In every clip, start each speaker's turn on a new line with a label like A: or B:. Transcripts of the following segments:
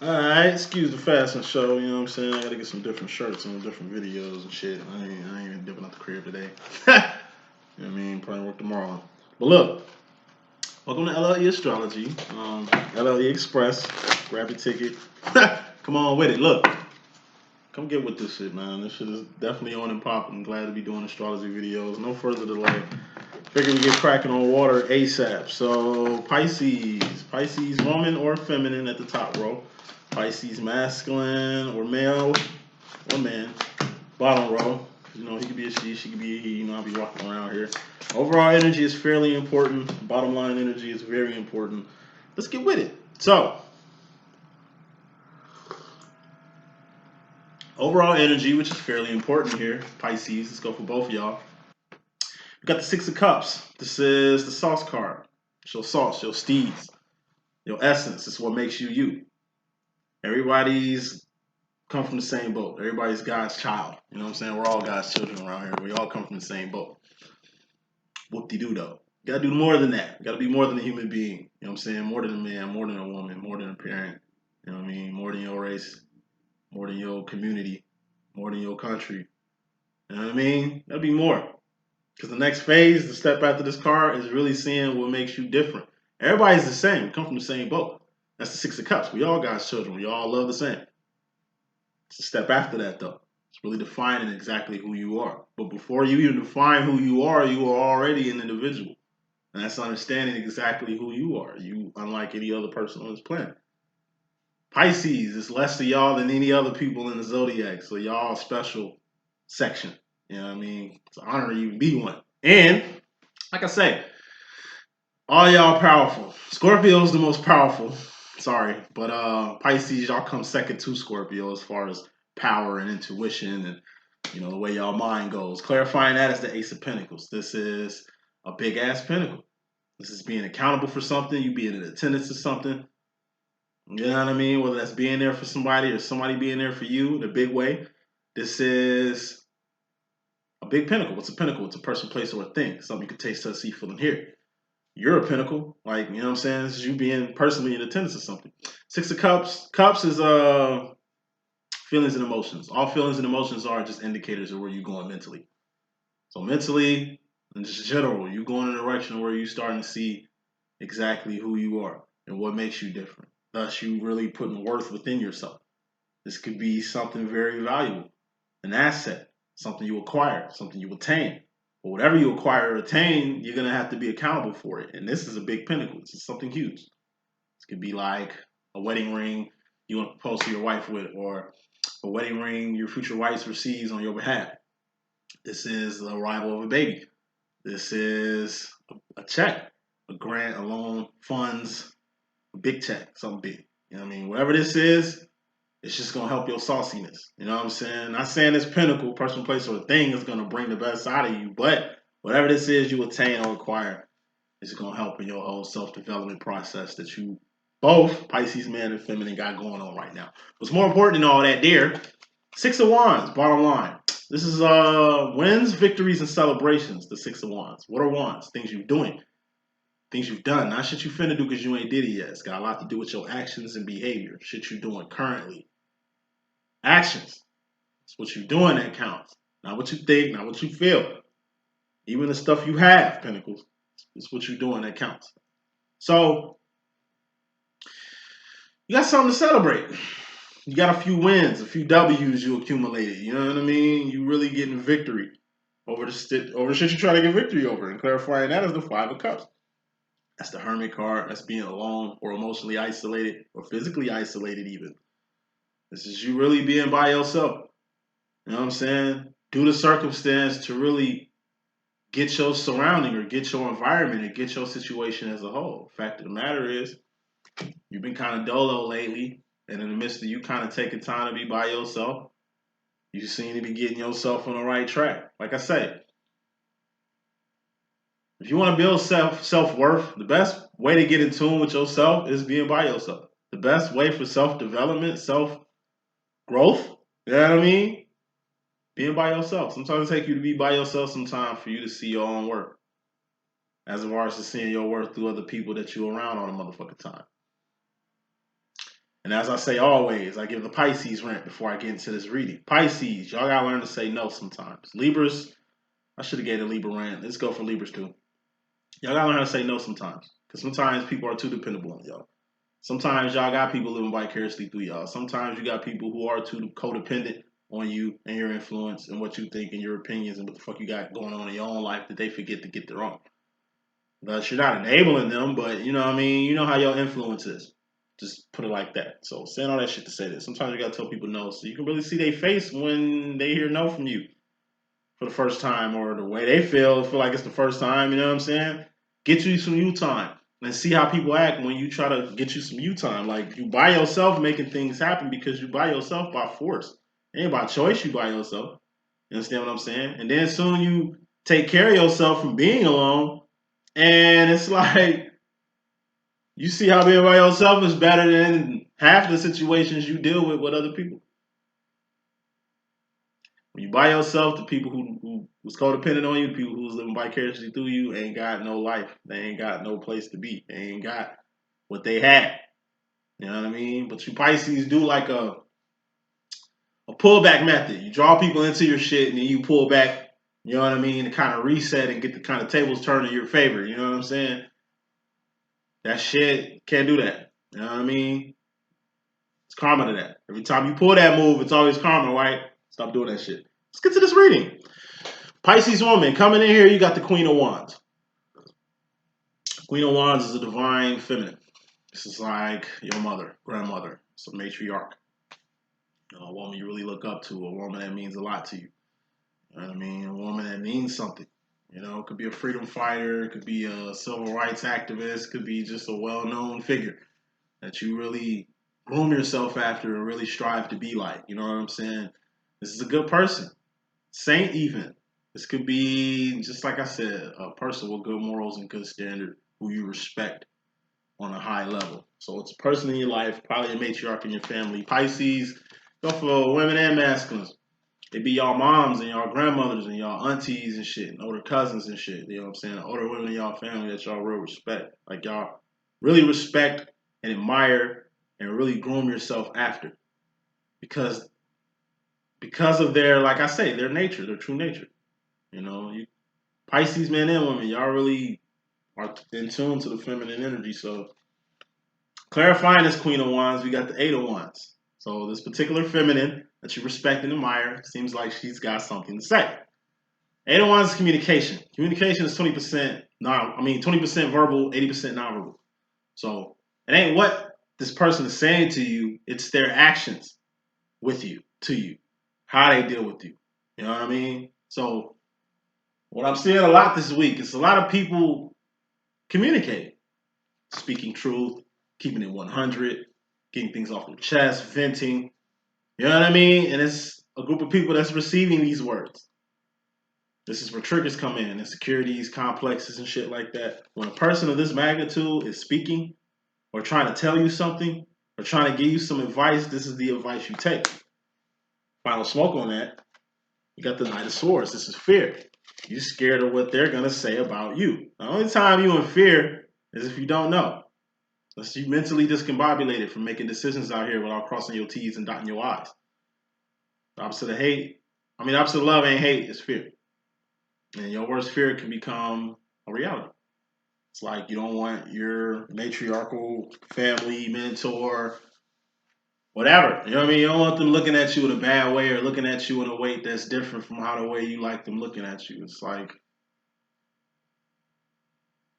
A: Alright, excuse the fashion show, you know what I'm saying? I gotta get some different shirts and different videos and shit. I ain't even dipping out the crib today. You know what I mean? Probably work tomorrow. But look, welcome to LLE Astrology, LLE Express. Grab your ticket. Come on with it. Look, come get with this shit, man. This shit is definitely on and popping. I'm glad to be doing astrology videos. No further delay. Figure we get cracking on water ASAP. So Pisces woman or feminine at the top row. Pisces masculine or male or man. Bottom row. You know, he could be a she could be a he. You know, I'll be walking around here. Overall energy is fairly important. Bottom line energy is very important. Let's get with it. So, overall energy, which is fairly important here, Pisces. Let's go for both of y'all. We got the Six of Cups. This is the sauce card. Your sauce, your steeds, your essence. It's what makes you you. Everybody's come from the same boat. Everybody's God's child. You know what I'm saying? We're all God's children around here. We all come from the same boat. Whoop-de-doo though. You gotta do more than that. You gotta be more than a human being. You know what I'm saying? More than a man, more than a woman, more than a parent. You know what I mean? More than your race, more than your community, more than your country. You know what I mean? You gotta be more. Because the next phase, the step after this card, is really seeing what makes you different. Everybody's the same. We come from the same boat. That's the Six of Cups. We all God's children. We all love the same. It's a step after that, though. It's really defining exactly who you are. But before you even define who you are already an individual. And that's understanding exactly who you are. You, unlike any other person on this planet. Pisces is less to y'all than any other people in the zodiac. So y'all a special section. You know what I mean? It's an honor to even be one. And, like I say, all y'all powerful. Scorpio's the most powerful. Sorry. But Pisces, y'all come second to Scorpio as far as power and intuition and, you know, the way y'all mind goes. Clarifying that as the Ace of Pentacles. This is a big ass pentacle. This is being accountable for something, you being in attendance to something. You know what I mean? Whether that's being there for somebody or somebody being there for you in a big way. This is a big pinnacle. What's a pinnacle? It's a person, place, or a thing. Something you can taste, touch, see, feel, and hear. You're a pinnacle. Like, you know what I'm saying? This is you being personally in attendance to something. Six of Cups. Cups is feelings and emotions. All feelings and emotions are just indicators of where you're going mentally. So mentally, and just general, you going in a direction where you're starting to see exactly who you are and what makes you different. Thus, you really putting worth within yourself. This could be something very valuable, an asset, something you acquire, something you attain. But whatever you acquire or attain, you're going to have to be accountable for it. And this is a big pinnacle. This is something huge. This could be like a wedding ring you want to propose to your wife with, or a wedding ring your future wife receives on your behalf. This is the arrival of a baby. This is a check, a grant, a loan, funds, a big check, something big. You know what I mean? Whatever this is, it's just gonna help your sauciness. You know what I'm saying? Not saying this pinnacle, person, place, or thing is gonna bring the best out of you, but whatever this is you attain or acquire is gonna help in your whole self-development process that you both, Pisces man and feminine, got going on right now. What's more important than all that, dear? Six of Wands, bottom line. This is wins, victories, and celebrations. The Six of Wands. What are wands? Things you're doing, things you've done, not shit you finna do because you ain't did it yet. It's got a lot to do with your actions and behavior. Shit you're doing currently. Actions. It's what you're doing that counts. Not what you think, not what you feel. Even the stuff you have, Pentacles. It's what you're doing that counts. So, you got something to celebrate. You got a few wins, a few W's you accumulated. You know what I mean? You really getting victory over the shit you're trying to get victory over. And clarifying that is the Five of Cups. That's the Hermit card. That's being alone or emotionally isolated or physically isolated even. This is you really being by yourself. You know what I'm saying? Due to circumstance to really get your surrounding or get your environment or get your situation as a whole. Fact of the matter is, you've been kind of dolo lately. And in the midst of you kind of taking time to be by yourself, you seem to be getting yourself on the right track. Like I say, if you want to build self-worth, the best way to get in tune with yourself is being by yourself. The best way for self-development, self-growth, you know what I mean? Being by yourself. Sometimes it takes you to be by yourself sometimes for you to see your own worth. As far as to seeing your worth through other people that you're around all the motherfucking time. And as I say always, I give the Pisces rant before I get into this reading. Pisces, y'all gotta learn to say no sometimes. Libras, I should have gave a Libra rant. Let's go for Libras too. Y'all gotta learn how to say no sometimes. Because sometimes people are too dependable on y'all. Sometimes y'all got people living vicariously through y'all. Sometimes you got people who are too codependent on you and your influence and what you think and your opinions and what the fuck you got going on in your own life that they forget to get their own. Thus, you're not enabling them, but you know what I mean? You know how your influence is. Just put it like that. So saying all that shit to say this. Sometimes you gotta tell people no so you can really see their face when they hear no from you for the first time, or the way they feel like it's the first time, you know what I'm saying? Get you some you time and see how people act when you try to get you some you time. Like, you by yourself making things happen because you by yourself by force. It ain't by choice you by yourself. You understand what I'm saying? And then soon you take care of yourself from being alone, and it's like you see how being by yourself is better than half the situations you deal with other people. When you by yourself, the people who was codependent on you, the people who was living vicariously through you, ain't got no life. They ain't got no place to be. They ain't got what they had. You know what I mean? But you Pisces do like a pullback method. You draw people into your shit and then you pull back, you know what I mean, to kind of reset and get the kind of tables turned in your favor. You know what I'm saying? That shit can't do that. You know what I mean? It's karma to that. Every time you pull that move, it's always karma, right? Stop doing that shit. Let's get to this reading. Pisces woman, coming in here, you got the Queen of Wands. Queen of Wands is a divine feminine. This is like your mother, grandmother. It's a matriarch. A woman you really look up to, a woman that means a lot to you. You know what I mean? A woman that means something. You know, it could be a freedom fighter, it could be a civil rights activist, it could be just a well-known figure that you really groom yourself after and really strive to be like. You know what I'm saying? This is a good person. Saint even. This could be, just like I said, a person with good morals and good standard who you respect on a high level. So it's a person in your life, probably a matriarch in your family. Pisces, go for women and masculines. It be y'all moms and y'all grandmothers and y'all aunties and shit, and older cousins and shit. You know what I'm saying? Older women in y'all family that y'all real respect. Like, y'all really respect and admire and really groom yourself after. Because of their, like I say, their nature, their true nature. You know, Pisces men and women, y'all really are in tune to the feminine energy. So clarifying this Queen of Wands, we got the Eight of Wands. So this particular feminine that you respect and admire seems like she's got something to say. Eight of Wands is communication. Communication is 20% 20% verbal, 80% nonverbal. So it ain't what this person is saying to you, it's their actions with you, to you, how they deal with you. You know what I mean? So what I'm seeing a lot this week is a lot of people communicating, speaking truth, keeping it 100, getting things off their chest, venting. You know what I mean? And it's a group of people that's receiving these words. This is where triggers come in, insecurities, complexes, and shit like that. When a person of this magnitude is speaking or trying to tell you something or trying to give you some advice, this is the advice you take. Final smoke on that. You got the Knight of Swords. This is fear. You're scared of what they're going to say about you. The only time you're in fear is if you don't know. Unless you mentally discombobulated from making decisions out here without crossing your T's and dotting your I's. The opposite of love ain't hate, it's fear. And your worst fear can become a reality. It's like you don't want your matriarchal family, mentor, whatever. You know what I mean? You don't want them looking at you in a bad way or looking at you in a way that's different from how the way you like them looking at you. It's like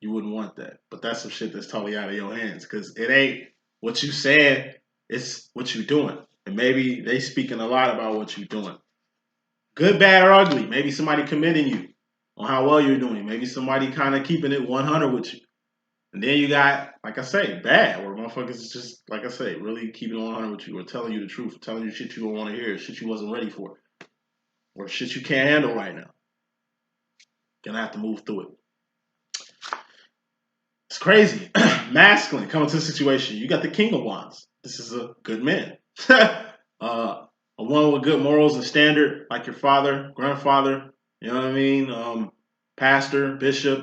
A: you wouldn't want that. But that's some shit that's totally out of your hands because it ain't what you said, it's what you're doing. And maybe they speaking a lot about what you're doing. Good, bad, or ugly. Maybe somebody commending you on how well you're doing. Maybe somebody kind of keeping it 100 with you. And then you got, like I say, bad, where motherfuckers is just, like I say, really keeping it 100 with you or telling you the truth, telling you shit you don't want to hear, shit you wasn't ready for, or shit you can't handle right now. Gonna have to move through it. It's crazy. Masculine coming to the situation. You got the King of Wands. This is a good man. A one with good morals and standard, like your father, grandfather, you know what I mean? Pastor, bishop,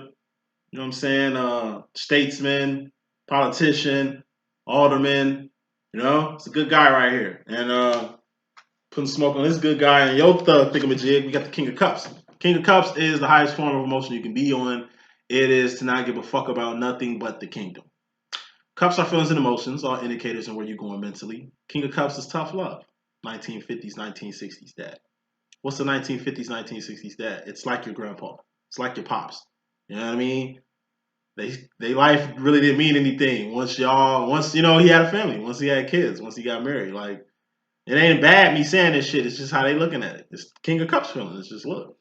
A: you know what I'm saying? Statesman, politician, alderman, You know, it's a good guy right here. And putting smoke on this good guy and your thug thingamajig. We got the King of Cups. King of Cups is the highest form of emotion you can be on. It is to not give a fuck about nothing but the kingdom. Cups are feelings and emotions, all indicators on where you're going mentally. King of Cups is tough love. 1950s, 1960s dad. What's the 1950s, 1960s dad? It's like your grandpa. It's like your pops. You know what I mean? They life really didn't mean anything once he had a family, once he had kids, once he got married. Like, it ain't bad me saying this shit. It's just how they looking at it. It's King of Cups feeling. It's just look.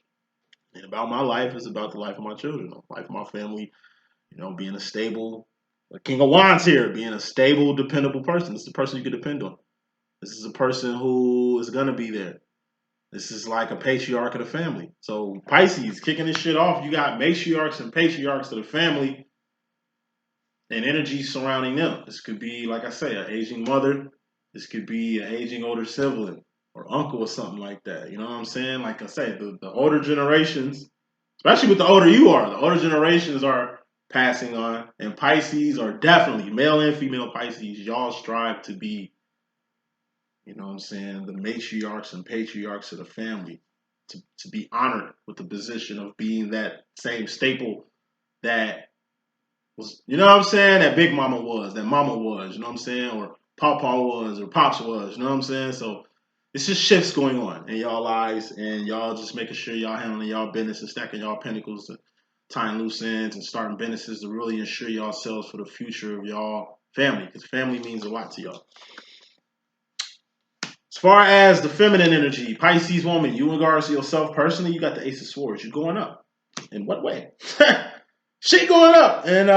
A: And about my life is about the life of my children, the life of my family. Being a stable, like King of Wands here, being a stable, dependable person. This is a person you can depend on. This is a person who is gonna be there. This is like a patriarch of the family. So Pisces, kicking this shit off, you got matriarchs and patriarchs of the family and energy surrounding them. This could be, like I say, an aging mother. This could be an aging older sibling or uncle or something like that. You know what I'm saying? Like I say, the older generations, especially with the older you are, the older generations are passing on. And Pisces are definitely, male and female Pisces, y'all strive to be, you know what I'm saying, the matriarchs and patriarchs of the family, to be honored with the position of being that same staple that was, you know what I'm saying, that Big Mama was, that Mama was, you know what I'm saying, or Papa was, or Pops was, you know what I'm saying? So it's just shifts going on in y'all lives, and y'all just making sure y'all handling y'all business and stacking y'all pentacles and tying loose ends and starting businesses to really ensure yourselves for the future of y'all family, because family means a lot to y'all. As far as the feminine energy, Pisces woman, you in regards to yourself personally, you got the Ace of Swords. You're going up. In what way? Shit going up. And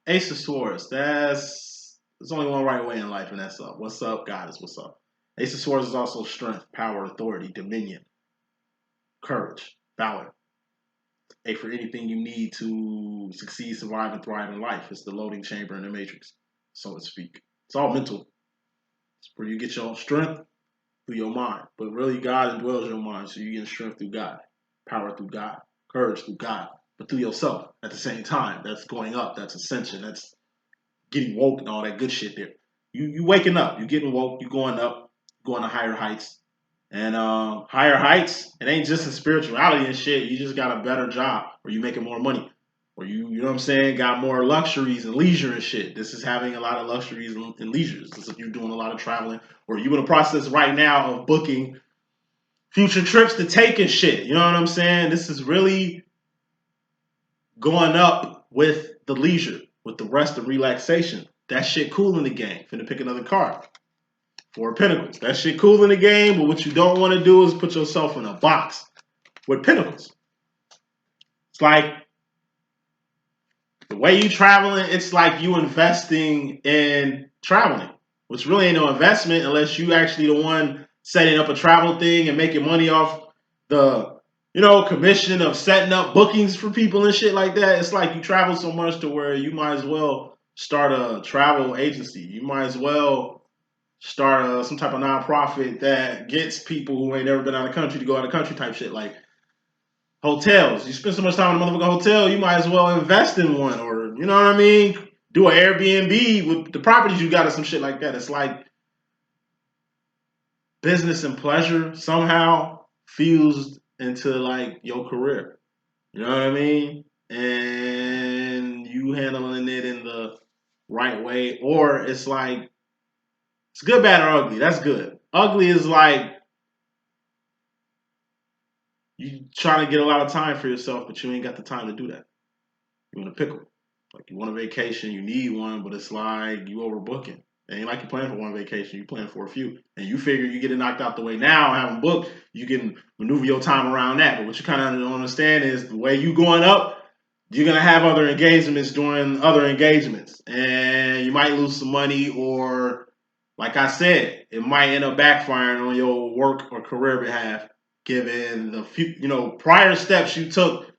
A: Ace of Swords, there's only one right way in life, and that's up. What's up, Goddess? What's up? Ace of Swords is also strength, power, authority, dominion, courage, valor. A for anything you need to succeed, survive, and thrive in life. It's the loading chamber in the matrix, so to speak. It's all mental. It's where you get your strength through your mind. But really, God indwells your mind, so you get strength through God, power through God, courage through God, but through yourself at the same time. That's going up. That's ascension. That's getting woke and all that good shit there. You waking up. You getting woke. You going up, going to higher heights. And higher heights, it ain't just in spirituality and shit. You just got a better job, or you making more money, or you know what I'm saying, got more luxuries and leisure and shit. This is having a lot of luxuries and leisures. This is you doing a lot of traveling, or you in the process right now of booking future trips to take and shit. You know what I'm saying? This is really going up with the leisure, with the rest and relaxation. That shit cool in the game. Finna pick another card. Four of Pentacles. That shit cool in the game, but what you don't want to do is put yourself in a box with Pentacles. It's like the way you traveling, it's like you investing in traveling, which really ain't no investment unless you actually the one setting up a travel thing and making money off the, commission of setting up bookings for people and shit like that. It's like you travel so much to where you might as well start a travel agency. You might as well start some type of nonprofit that gets people who ain't never been out of the country to go out of the country type shit. Like hotels. You spend so much time in a motherfucking hotel, you might as well invest in one, or you know what I mean? Do an Airbnb with the properties you got or some shit like that. It's like business and pleasure somehow fused into like your career. You know what I mean? And you handling it in the right way, or it's like it's good, bad, or ugly. That's good. Ugly is like you trying to get a lot of time for yourself, but you ain't got the time to do that. You in a pickle. Like you want a vacation, you need one, but it's like you overbooking. It ain't like you plan for one vacation, you plan for a few. And you figure you get it knocked out the way now, having booked, you can maneuver your time around that. But what you kind of don't understand is the way you going up, you're gonna have other engagements during other engagements. And you might lose some money, or like I said, it might end up backfiring on your work or career behalf, given the few, prior steps you took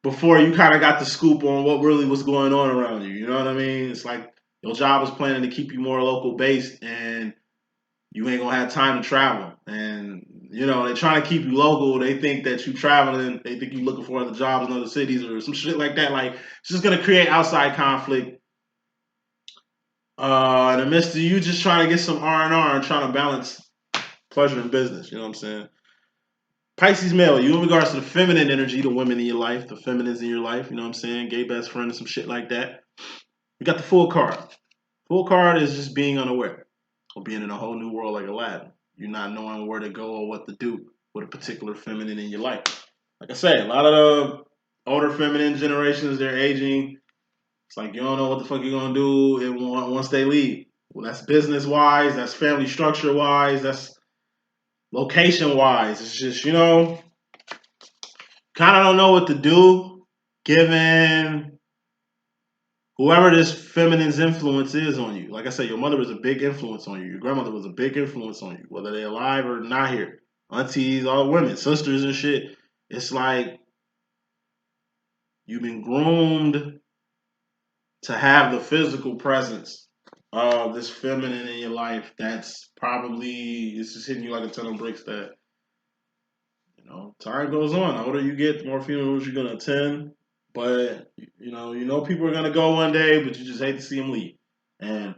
A: before you kind of got the scoop on what really was going on around you. You know what I mean? It's like your job was planning to keep you more local based, and you ain't gonna have time to travel. And you know, they're trying to keep you local. They think that you traveling, they think you looking for other jobs in other cities or some shit like that. Like it's just gonna create outside conflict. In the midst of you just trying to get some R&R and trying to balance pleasure and business. You know what I'm saying? Pisces male, you in regards to the feminine energy, the women in your life, the feminines in your life, you know what I'm saying? Gay best friend and some shit like that. You got the Fool card. Fool card is just being unaware or being in a whole new world like Aladdin. You're not knowing where to go or what to do with a particular feminine in your life. Like I say, a lot of the older feminine generations, they're aging. It's like you don't know what the fuck you're gonna do once they leave. Well, that's business wise, that's family structure wise, that's location wise. It's just, you know, kind of don't know what to do given whoever this feminine's influence is on you. Like I said, your mother was a big influence on you. Your grandmother was a big influence on you, whether they're alive or not here. Aunties, all women, sisters and shit. It's like you've been groomed to have the physical presence of this feminine in your life that's probably, it's just hitting you like a ton of bricks that, you know, time goes on. The older you get, the more funerals you're going to attend. But, you know people are going to go one day, but you just hate to see them leave. And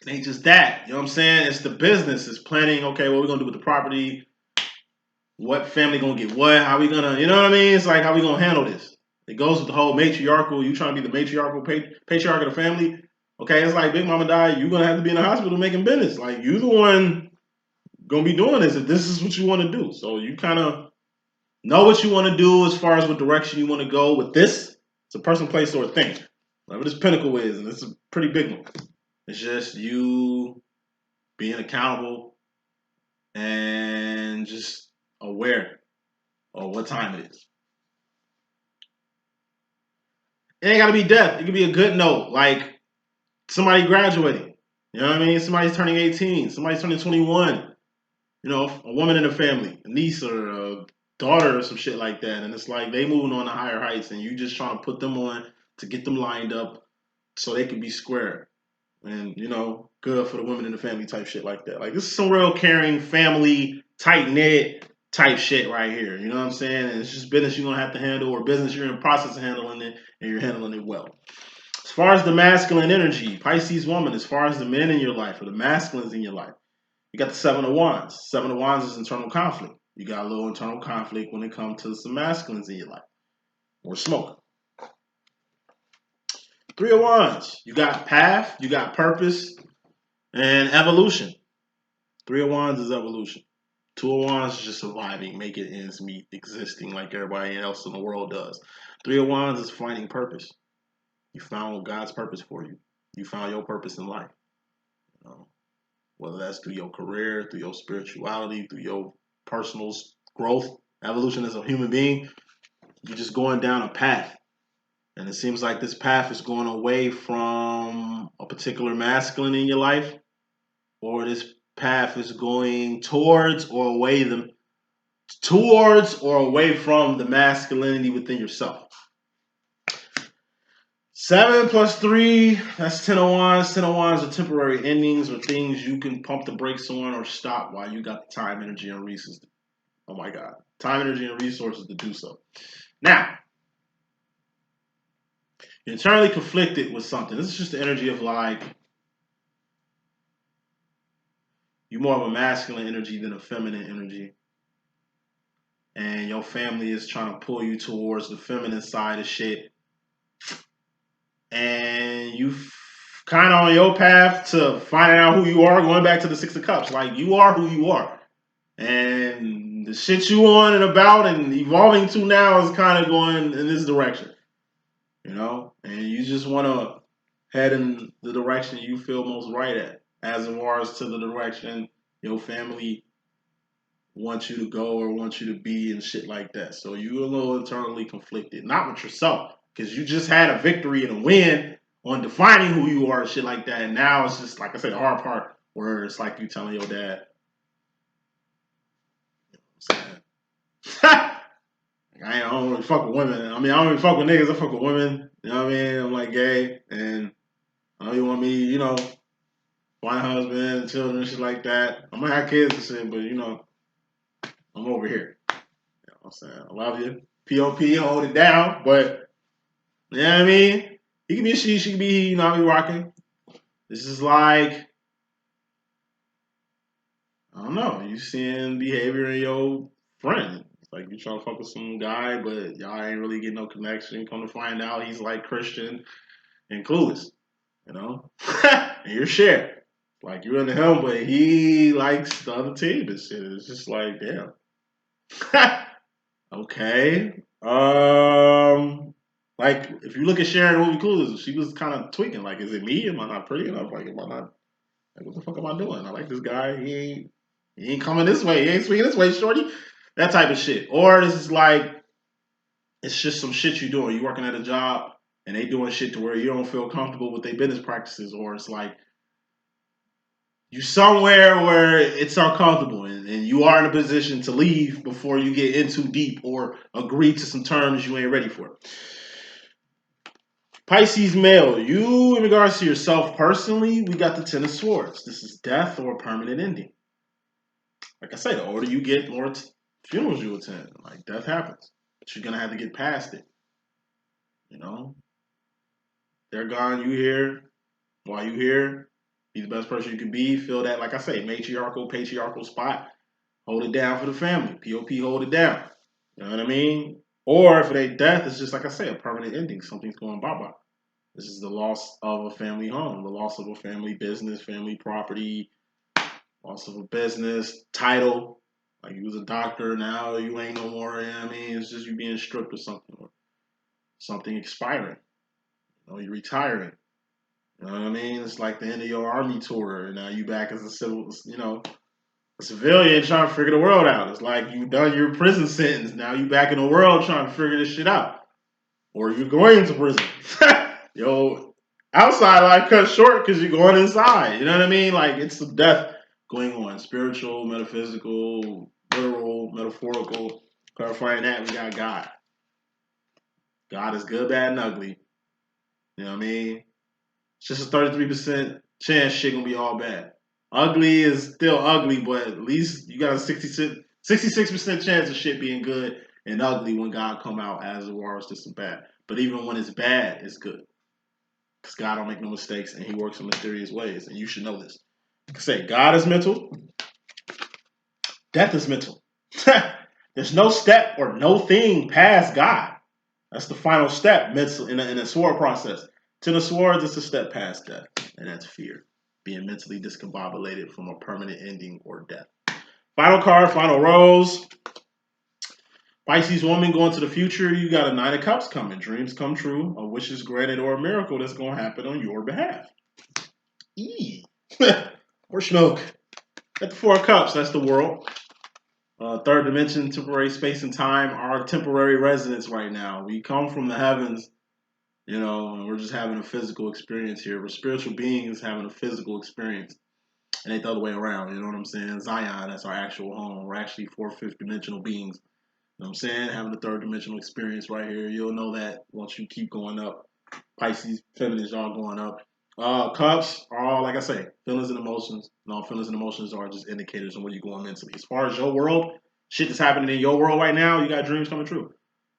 A: it ain't just that. You know what I'm saying? It's the business. It's planning, okay, what we're going to do with the property. What family going to get what? How we going to, you know what I mean? It's like, how we going to handle this? It goes with the whole matriarchal. You trying to be the matriarchal patriarch of the family. Okay, it's like Big Mama died. You're going to have to be in the hospital making business. Like, you the one going to be doing this if this is what you want to do. So you kind of know what you want to do as far as what direction you want to go with this. It's a person, place, or a thing. Whatever this pinnacle is, and it's a pretty big one. It's just you being accountable and just aware of what time it is. It ain't got to be death. It could be a good note, like somebody graduating. You know what I mean? Somebody's turning 18. Somebody's turning 21. You know, a woman in the family, a niece or a daughter or some shit like that. And it's like they moving on to higher heights and you just trying to put them on to get them lined up so they can be square. And, you know, good for the women in the family type shit like that. Like, this is some real caring, family, tight-knit type shit right here. You know what I'm saying? And it's just business you're going to have to handle or business you're in the process of handling it and you're handling it well. As far as the masculine energy, Pisces woman, as far as the men in your life or the masculines in your life, you got the Seven of Wands. Seven of Wands is internal conflict. You got a little internal conflict when it comes to some masculines in your life or smoke. Three of Wands. You got path, you got purpose, and evolution. Three of Wands is evolution. Two of Wands is just surviving, making ends meet, existing like everybody else in the world does. Three of Wands is finding purpose. You found God's purpose for you. You found your purpose in life. You know, whether that's through your career, through your spirituality, through your personal growth, evolution as a human being, you're just going down a path. And it seems like this path is going away from a particular masculine in your life, or this path is going towards or away from the masculinity within yourself. 7 plus 3, that's 10 of Wands. 10 of Wands are temporary endings or things you can pump the brakes on or stop while you got the time, energy, and resources. Oh my God. Time, energy, and resources to do so. Now, you're internally conflicted with something. This is just the energy of like, you're more of a masculine energy than a feminine energy. And your family is trying to pull you towards the feminine side of shit. And you kind of on your path to finding out who you are, going back to the Six of Cups. Like, you are who you are. And the shit you on and about and evolving to now is kind of going in this direction. You know? And you just want to head in the direction you feel most right at, as far as to the direction your family wants you to go or wants you to be and shit like that. So you're a little internally conflicted. Not with yourself, because you just had a victory and a win on defining who you are and shit like that. And now it's just, like I said, the hard part where it's like you telling your dad, you know what I'm saying? I don't really fuck with women. I mean, I don't really fuck with niggas. I fuck with women. You know what I mean? I'm like gay, and I don't even want me, you know, find a husband, children, and shit like that. I'm gonna have kids and shit, but you know, I'm over here. You know what I'm saying? I love you. P.O.P. hold it down, but you know what I mean? He can be a she can be he, you know, I be rocking. This is like, I don't know, you seeing behavior in your friend. It's like you trying to fuck with some guy, but y'all ain't really getting no connection. Come to find out he's like Christian and clueless, you know? And you're shared. Like you into him, but he likes the other team and shit. It's just like, damn. Okay. Like if you look at Sharon movie Clues, she was kind of tweaking. Like, is it me? Am I not pretty enough? Like, am I not? Like, what the fuck am I doing? I like this guy. He ain't coming this way. He ain't swinging this way, shorty. That type of shit. Or this is like, it's just some shit you doing. You working at a job and they doing shit to where you don't feel comfortable with their business practices, or it's like you somewhere where it's uncomfortable and you are in a position to leave before you get in too deep or agree to some terms you ain't ready for. Pisces male, you in regards to yourself personally, we got the Ten of Swords. This is death or permanent ending. Like I say, the older you get, more funerals you attend. Like death happens, but you're gonna have to get past it. You know, they're gone, you here. While you here, be the best person you can be. Feel that, like I say, matriarchal, patriarchal spot. Hold it down for the family. POP, hold it down. You know what I mean? Or if it ain't death, it's just like I say, a permanent ending. Something's going bye-bye. This is the loss of a family home, the loss of a family business, family property, loss of a business, title. Like you was a doctor, now you ain't no more. You know what I mean? It's just you being stripped of something, or something expiring. You know, you're retiring. You know what I mean? It's like the end of your army tour, and now you back as a civil, you know, a civilian trying to figure the world out. It's like you done your prison sentence. Now you back in the world trying to figure this shit out, or you're going to prison. Yo, outside life cut short because you're going inside. You know what I mean? Like it's the death going on, spiritual, metaphysical, literal, metaphorical. Clarifying that, we got God. God is good, bad, and ugly. You know what I mean? It's just a 33% chance shit gonna be all bad. Ugly is still ugly, but at least you got a 66% chance of shit being good and ugly when God come out as the worst is bad. But even when it's bad, it's good. Because God don't make no mistakes and he works in mysterious ways. And you should know this. Like I say, God is mental. Death is mental. There's no step or no thing past God. That's the final step mental in a sword process. Ten of Swords is a step past death, and that's fear. Being mentally discombobulated from a permanent ending or death. Final card, final rose. Pisces woman going to the future. You got a Nine of Cups coming. Dreams come true. A wish is granted or a miracle that's going to happen on your behalf. Or smoke. At the Four of Cups, that's the world. Third dimension, temporary space and time, our temporary residence right now. We come from the heavens, you know, and we're just having a physical experience here. We're spiritual beings having a physical experience. And ain't the other way around, you know what I'm saying? Zion, that's our actual home. We're actually fourth, fifth dimensional beings. You know what I'm saying? Having a third dimensional experience right here. You'll know that once you keep going up. Pisces, feminines, y'all going up. Cups are all, like I say, feelings and emotions. And all feelings and emotions are just indicators of where you're going mentally. As far as your world, shit that's happening in your world right now, you got dreams coming true.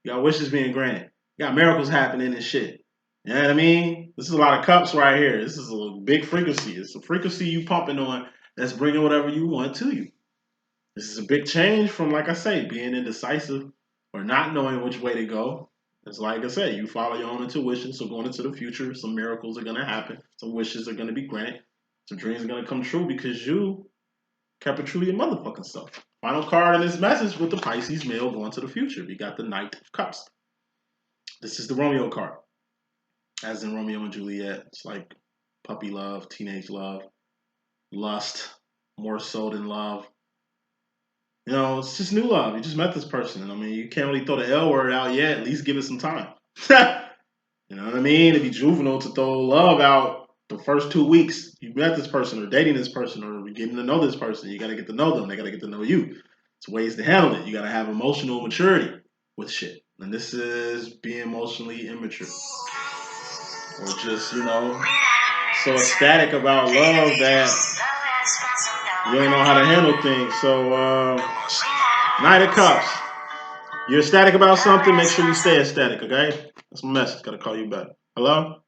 A: You got wishes being granted. You got miracles happening and shit. You know what I mean? This is a lot of cups right here. This is a big frequency. It's a frequency you pumping on that's bringing whatever you want to you. This is a big change from, like I say, being indecisive or not knowing which way to go. It's like I say, you follow your own intuition. So going into the future, some miracles are going to happen. Some wishes are going to be granted. Some dreams are going to come true because you kept it true to your motherfucking self. Final card in this message with the Pisces male going to the future. We got the Knight of Cups. This is the Romeo card. As in Romeo and Juliet. It's like puppy love, teenage love, lust, more so than love. You know, it's just new love. You just met this person. I mean, you can't really throw the L word out yet. At least give it some time. You know what I mean? It'd be juvenile to throw love out the first 2 weeks. You met this person or dating this person or getting to know this person. You got to get to know them. They got to get to know you. It's ways to handle it. You got to have emotional maturity with shit. And this is being emotionally immature. Or just, you know, so ecstatic about love that you don't know how to handle things. So, Knight of Cups. You're ecstatic about something, make sure you stay ecstatic, okay? That's my message. Gotta call you back. Hello?